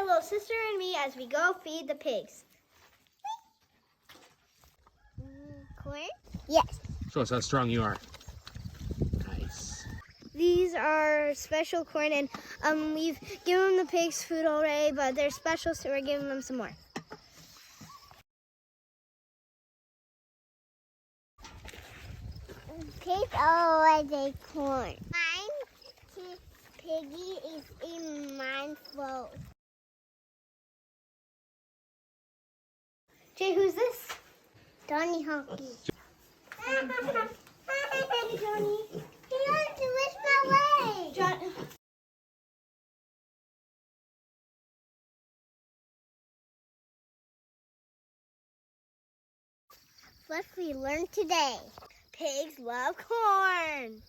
my little sister and me as we go feed the pigs. Corn? Yes. Show us how strong you are. Nice. These are special corn, and we've given the pigs food already, but they're special, so we're giving them some more. Pigs already corn. Mine, piggy is in mine throat. Jay, who's this? Donnie Hockey. Hey, Johnny. He wants to wish my way. John. What we learned today. Pigs love corn.